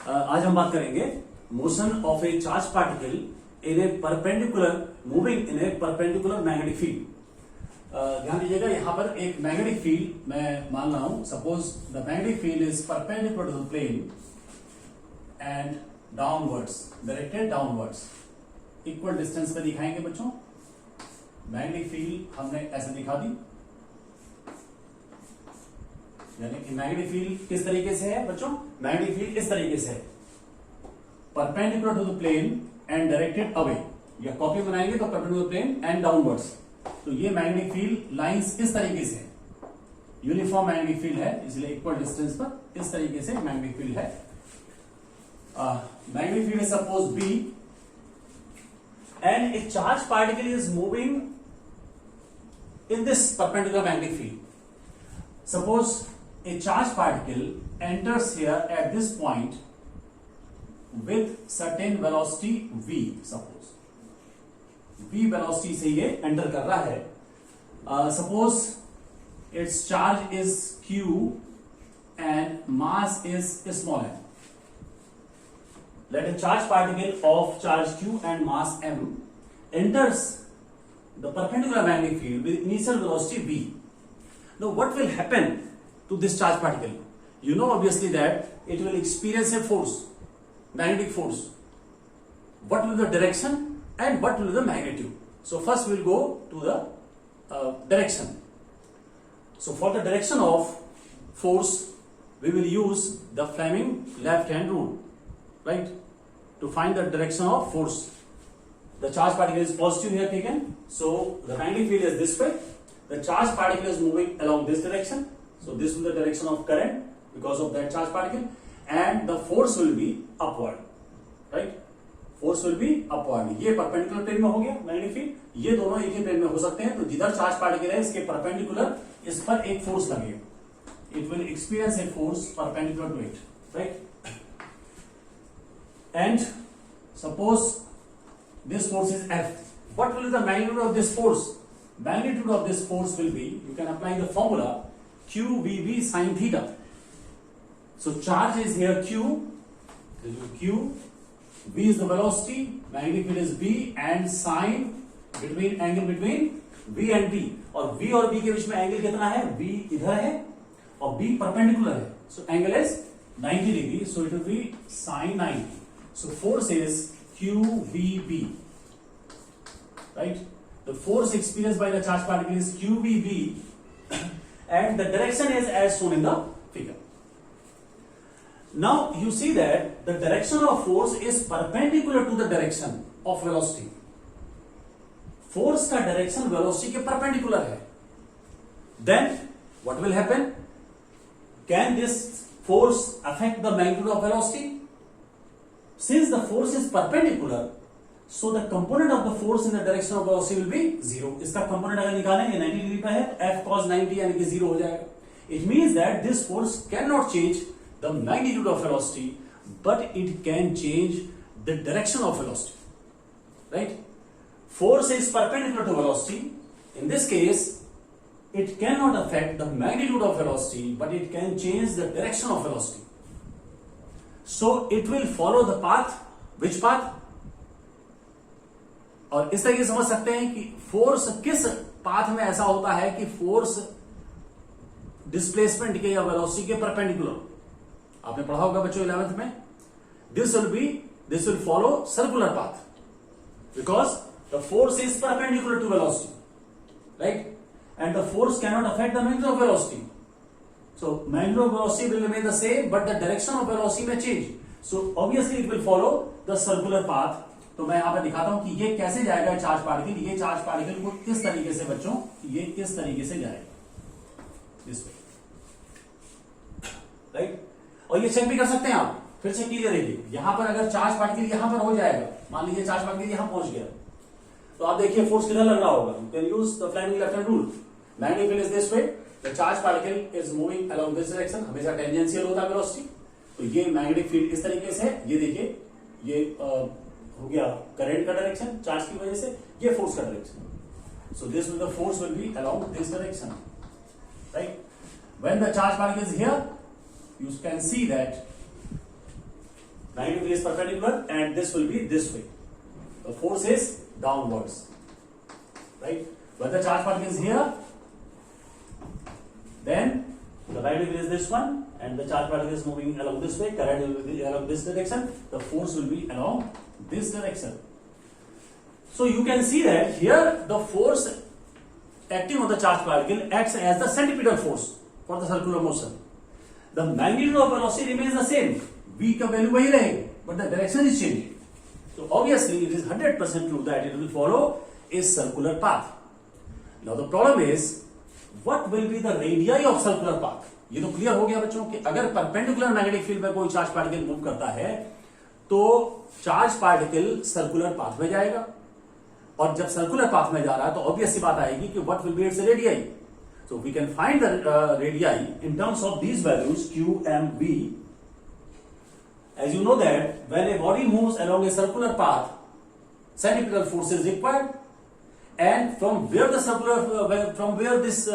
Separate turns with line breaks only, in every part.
आज हम बात करेंगे motion of A charge particle in A perpendicular moving in A perpendicular magnetic field. ध्यान दीजिएगा, यहां पर एक मैग्नेटिक फील्ड मैं मान रहा हूं। Suppose the magnetic field is perpendicular to the plane and downwards, directed downwards. Equal distance पे दिखाएंगे बच्चों। मैग्नेटिक फील्ड हमने ऐसे दिखा दी, यानी कि मैग्नेटिक फील्ड किस तरीके से है बच्चों? मैग्नेटिक फील्ड इस तरीके से है, perpendicular to the plane and directed away. या कॉपी बनाएंगे तो perpendicular to plane and downwards. तो ये मैग्नेटिक फील्ड लाइंस इस तरीके से है, यूनिफॉर्म मैग्नेटिक फील्ड है, इसलिए इक्वल डिस्टेंस पर इस तरीके से मैग्नेटिक फील्ड है। Magnetic field is suppose B and a charge particle is moving in this perpendicular magnetic field. Suppose a charged particle enters here at this point with certain velocity v. Suppose v velocity से ये enter कर रहा है. Suppose its charge is q and mass is small m. Let a charged particle of charge q and mass m enters the perpendicular magnetic field with initial velocity v. Now what will happen to this charged particle? You know obviously that it will experience a force, magnetic force. What will be the direction and what will be the magnitude? So first we will go to the direction. So for the direction of force we will use the Fleming left hand rule, right, to find the direction of force. The charge particle is positive here taken, so the magnetic field is this way. The charge particle is moving along this direction, so this will be the direction of current because of that charge particle, and the force will be upward, right? Force will be upward. ये perpendicular plane में हो गया magnetic field, ये दोनों एक ही plane में हो सकते हैं। तो जिधर charge particle है इसके perpendicular इस पर एक force लगेगा, it will experience a force perpendicular to it, right? And suppose this force is F. What will be the magnitude of this force? Magnitude of this force will be, you can apply the formula QVB sin theta. So charge is here Q, this is Q, V is the velocity, magnetic field is B, and sin between angle between V and B. और V और B के बीच में angle कितना है? V इधर है और B perpendicular है, so angle is 90 degree, so it will be sin 90. So force is QVB, right? The force experienced by the charged particle is QVB and the direction is as shown in the figure. Now you see that the direction of force is perpendicular to the direction of velocity. Force का direction velocity के perpendicular है. Then what will happen? Can this force affect the magnitude of velocity? Since the force is perpendicular, so the component of the force in the direction of velocity will be 0. इसका component अगर निकालेंगे 90 degree पर है, F cos 90 यानी कि 0 हो जाएगा. It means that this force cannot change the magnitude of velocity, but it can change the direction of velocity. Right? Force is perpendicular to velocity. In this case, it cannot affect the magnitude of velocity, but it can change the direction of velocity. So it will follow the path. Which path? और इस तरीके से समझ सकते हैं कि force किस path में ऐसा होता है कि फोर्स डिस्प्लेसमेंट के या वेलोसिटी के परपेंडिकुलर। आपने पढ़ा होगा बच्चों 11th में। This will follow circular path because the force is perpendicular to velocity, right? And the force cannot affect the magnitude of velocity. So magnitude of velocity will remain the same, but the direction of velocity may change. So obviously it will follow the circular path. तो मैं यहाँ पर दिखाता हूं कि ये कैसे जाएगा चार्ज पार्टिकल। ये चार्ज पार्टिकल को किस तरीके से बच्चों, ये किस तरीके से जाएगा, दिस वे, राइट? और ये चेक भी कर सकते हैं आप, फिर से क्लियर देखिए। यहां पर अगर चार्ज पार्टिकल यहां पर हो जाएगा, मान लीजिए चार्ज पार्टिकल यहां पहुंच गया, तो आप देखिए फोर्स किधर लग रहा होगा। You can use the Fleming left hand rule. Magnetic field is this way, the charge particle is moving along this direction, हमेशा टेंजेंशियल होता है वेलोसिटी. तो ये मैग्नेटिक फील्ड इस तरीके से, ये देखिए, ये हो गया करंट का डायरेक्शन चार्ज की वजह से, ये फोर्स का direction. So this will the force will be along this direction, right? When the charge particle is here, you can see that magnetic field is perpendicular and this will be this way. The force is downwards, right? When the charge particle is here, then the magnetic field is this one and the charge particle is moving along this way, current will be along this direction, the force will be along this direction. So you can see that here the force acting on the charge particle acts as the centripetal force for the circular motion. The magnitude of velocity remains the same, v का value वही रहेगा, but the direction is changing. So obviously it is 100% true that it will follow a circular path. Now the problem is, what will be the radii of circular path? ये तो clear हो गया बच्चों कि अगर perpendicular magnetic field में कोई charge particle move करता है तो चार्ज पार्टिकल सर्कुलर पाथ में जाएगा, और जब सर्कुलर पाथ में जा रहा है तो ऑब्वियस सी बात आएगी कि what will be its radii. So we can find the radii in terms of these values q m v. As you know that when a body moves along a circular path, centripetal force is required, and from where this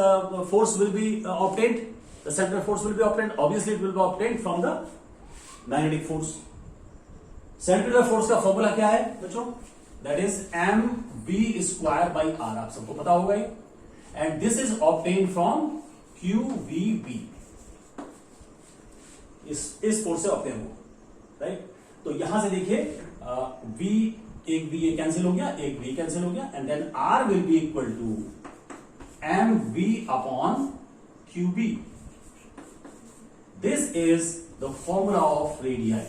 force will be obtained, the central force will be obtained. Obviously, it will be obtained from the magnetic force. Centripetal force का formula क्या है बच्चों? That is mv square by r. आप सबको पता होगा ये. And this is obtained from qvb. इस फोर्स से ऑब्टेन हुआ, राइट? तो यहां से देखिए v, एक v ये कैंसिल हो गया, एक v कैंसिल हो गया, and then r will be equal to mv upon qb. This is the formula of radii.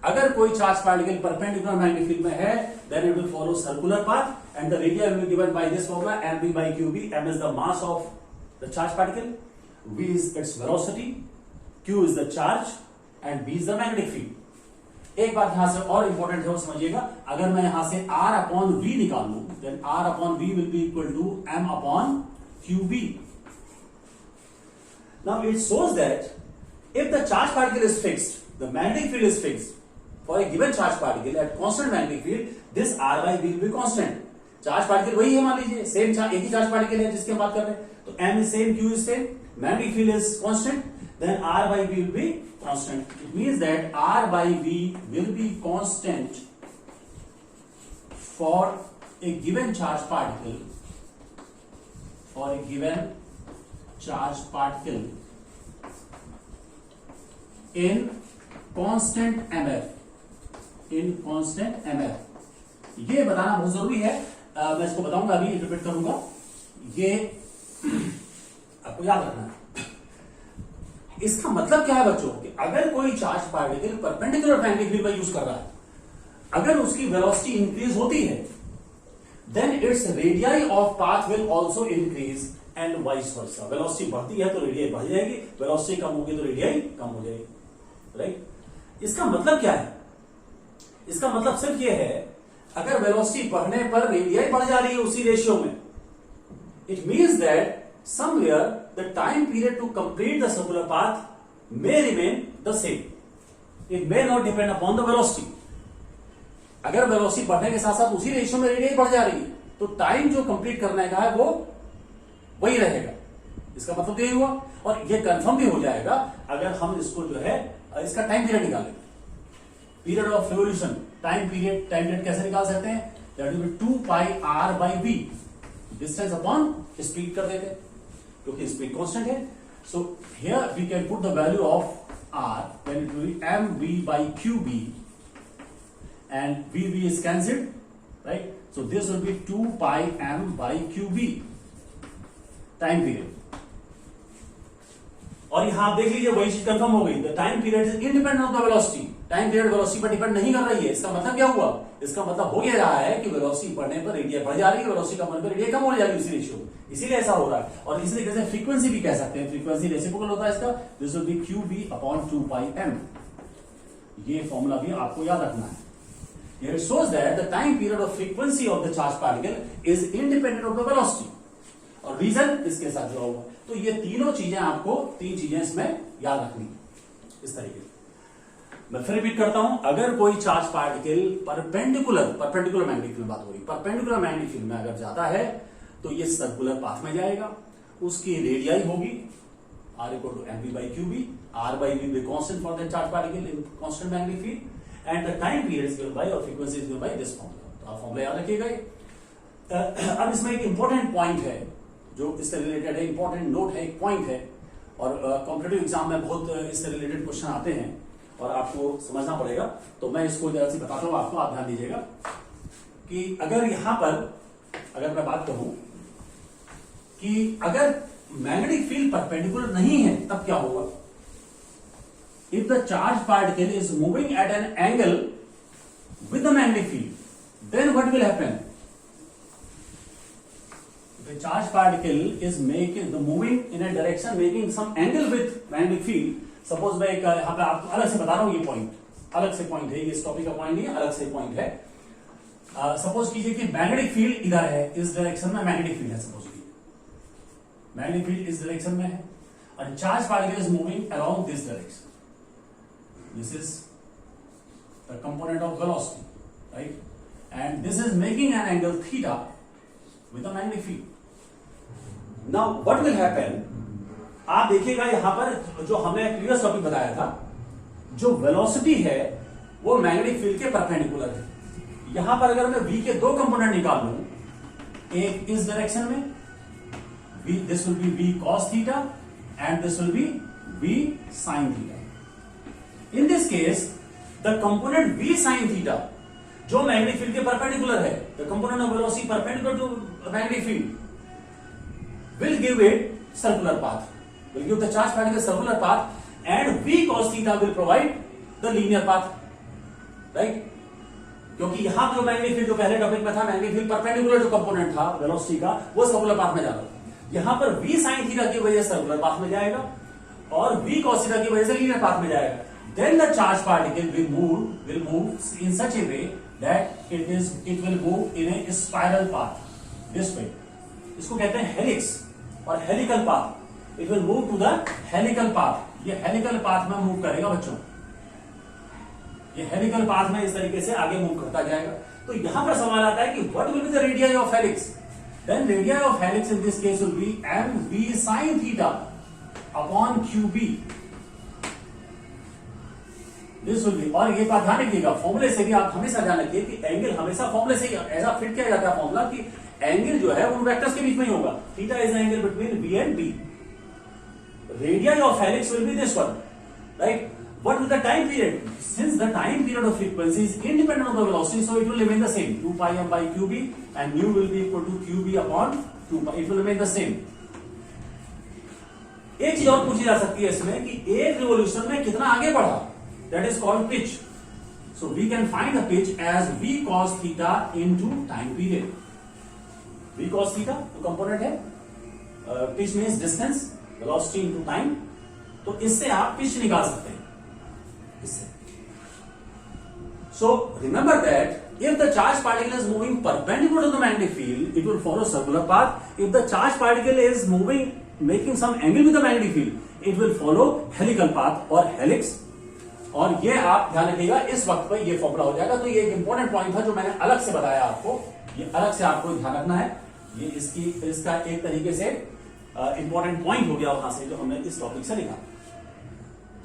अगर कोई charge particle perpendicular magnetic field में है, then it will follow circular path and the radii will be given by this formula mv by qb. M is the mass of the charge particle, v is its velocity, q is the charge and b is the magnetic field. एक बात यहां से और important है वो समझिएगा, अगर मैं यहां से r अपॉन v निकाल लूं, then r upon v will be equal to m upon qb. Now it shows that if the charge particle is fixed, the magnetic field is fixed for a given charge particle at constant magnetic field, this r by v will be constant. Charge particle वही है, मान लीजिए same एक ही charge particle है जिसकी हम बात कर रहे हैं, तो m is same, q is same, magnetic field is constant, then r by v will be constant. It means that r by v will be constant for a given charge particle, for a given charge particle in constant mf. In constant mf. ये बताना बहुत जरूरी है, मैं इसको बताऊंगा, अभी interpret करूंगा, ये आपको याद रखना है. इसका मतलब क्या है बच्चों कि अगर कोई charge particle perpendicular magnetic field में यूज कर रहा है, अगर उसकी वेलोसिटी इंक्रीज होती है, then its radii of path will also increase and vice versa. Velocity बढ़ती है तो रेडियाई बढ़ जाएगी, वेलोसिटी कम होगी तो रेडियाई कम हो जाएगी, राइट? इसका मतलब क्या है? इसका मतलब सिर्फ ये है, अगर वेलोसिटी बढ़ने पर रेडियाई बढ़ जा रही है उसी रेशियो में, it means that somewhere the time period to complete the circular path may remain the same. It may not depend upon the velocity. अगर वेलोसिटी बढ़ने के साथ साथ उसी रेशियो में रेडियाई बढ़ जा रही है तो टाइम जो कंप्लीट करने का है वो वही रहेगा. इसका मतलब यही हुआ, और ये कंफर्म भी हो जाएगा अगर हम इसको जो है इसका टाइम पीरियड निकालें. Period of revolution, time period कैसे निकाल सकते हैं? That will be 2 pi r by v, distance upon speed कर देते हैं क्योंकि स्पीड कांस्टेंट है. So here we can put the value of r when it will be mv by qb and vv is cancelled, right? So this will be 2 pi m by qb time period. और यहां आप देख लीजिए वही चीज confirm हो गई, the time period is independent of the velocity. Time period velocity पर डिपेंड नहीं कर रही है. इसका मतलब क्या हुआ? इसका मतलब हो गया रहा है कि वेलोसिटी बढ़ने पर रेडियस बढ़ जा रही है, वेलोसिटी कम होने पर रेडियस कम हो जाएगी उसी रेशियो, इसीलिए ऐसा हो रहा है. और इसी तरीके से फ्रीक्वेंसी भी कह सकते हैं, फ्रीक्वेंसी रेसिप्रोकल होता है इसका. This will B qb upon 2 pi m. ये फॉर्मूला भी आपको याद रखना है. Here it shows that the time period of frequency of the charged particle is independent of the velocity. और रीजन इसके साथ जुड़ा हुआ. तो ये तीनों चीजें आपको, तीन चीजें इसमें याद रखनी है इस तरीके से. मैं फिर रिपीट करता हूं, अगर कोई charge particle perpendicular magnetic field बात हो रही, परपेंडिकुलर मैग्नेटिक फील्ड में अगर जाता है तो ये सर्कुलर पाथ में जाएगा, उसकी रेडियाई होगी R equal to mv by qb. R by v be constant for the charge particle in constant magnetic field, and the time period is given by, or frequency is given by this formula. तो आप formula याद रखिएगा। अब इसमें एक important point है जो इससे रिलेटेड है, इंपॉर्टेंट नोट है, एक पॉइंट है, और कॉम्पिटिटिव एग्जाम में बहुत इससे रिलेटेड क्वेश्चन आते हैं और आपको समझना पड़ेगा। तो मैं इसको जरा सी बताता हूँ आपको, आप ध्यान दीजिएगा कि अगर यहां पर अगर मैं बात करूं कि अगर मैग्नेटिक फील्ड परपेंडिकुलर नहीं है तब क्या होगा। If the charge particle is moving at an angle with the magnetic field, then what will happen. The charge particle is moving in a direction making some angle with magnetic field. Suppose मैं एक यहाँ पे आपको अलग से बता रहा हूँ, ये पॉइंट अलग से पॉइंट है, ये इस टॉपिक का पॉइंट नहीं है, अलग से पॉइंट है। सपोज कीजिए कि मैग्नेटिक फील्ड इधर है, इस डायरेक्शन में मैग्नेटिक फील्ड है, सपोज कीजिए मैग्नेटिक फील्ड इस डायरेक्शन में है और charge particle is moving along this direction. This is the component of velocity, right, and this is making an angle theta with a magnetic field. Now what will happen, आप देखिएगा यहां पर जो हमने प्रीवियस टॉपिक बताया था, जो velocity है वो मैग्नेटिक फील्ड के परपेंडिकुलर है। यहां पर अगर मैं v के दो कंपोनेंट निकाल लूं, एक इस डायरेक्शन में this will be v cos theta and this will be v sin theta. In this case the component v sin theta जो मैग्नेटिक फील्ड के परपेंडिकुलर है, the component of velocity perpendicular to magnetic field will give it circular path, will give the charge particle circular path, and v cos theta will provide the linear path, right? क्योंकि यहां जो magnetic field जो पहले topic में था, magnetic field perpendicular जो component था velocity का, वो सर्कुलर पाथ में जा रहा है। यहां पर v sin थीटा की वजह से सर्कुलर पाथ में जाएगा और v cos थीटा की वजह से लीनियर पाथ में जाएगा। Then the charge particle will move in such a way that it will move in a spiral path. This way, इसको कहते हैं हेलिक्स और helical path. It will move to the helical path. ये helical path में move करेगा बच्चों, ये helical path में इस तरीके से आगे मूव करता जाएगा। तो यहां पर सवाल आता है कि what will be the radius of helix. Then radius of helix in this case will be mv sin theta upon qb। This will be, और ये बात ध्यान रखिएगा, फॉर्मूले से भी आप हमेशा ध्यान रखिए कि एंगल हमेशा फॉर्मूले से ऐसा फिट किया जाता है फॉर्मूला कि एंगल जो है उन वेक्टर्स के बीच में ही होगा। Theta is angle between v and b। Radius of helix will be this one, right. What will the time period, since the time period of frequency is independent of the velocity, so it will remain the same, 2 pi m by qb, and nu will be equal to qb upon 2 pi, it will remain the same। एक चीज और पूछी जा सकती है इसमें कि एक रिवॉल्यूशन में कितना आगे बढ़ा, that is called pitch. So we can find the pitch as v cos theta into time period. v cos theta तो कंपोनेंट है, pitch means distance, velocity into time. तो इससे आप पिच निकाल सकते हैं इससे। So remember that if the charge particle is moving perpendicular to the magnetic field, it will follow circular path. If the charge particle is moving making some angle with the magnetic field, it will follow helical path और helix. और ये आप ध्यान रखिएगा, इस वक्त पर ये फॉर्मूला हो जाएगा। तो ये एक इंपॉर्टेंट पॉइंट था जो मैंने अलग से बताया आपको, ये अलग से आपको ध्यान रखना है। ये इसका एक तरीके से इंपॉर्टेंट पॉइंट हो गया वहां से जो हमने इस टॉपिक से लिखा।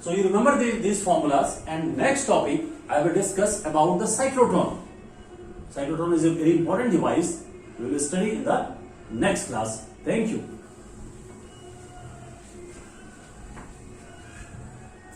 So you remember this formulas, and next topic I will discuss about the cyclotron. Cyclotron is a very important device. We will study in the next class. Thank you.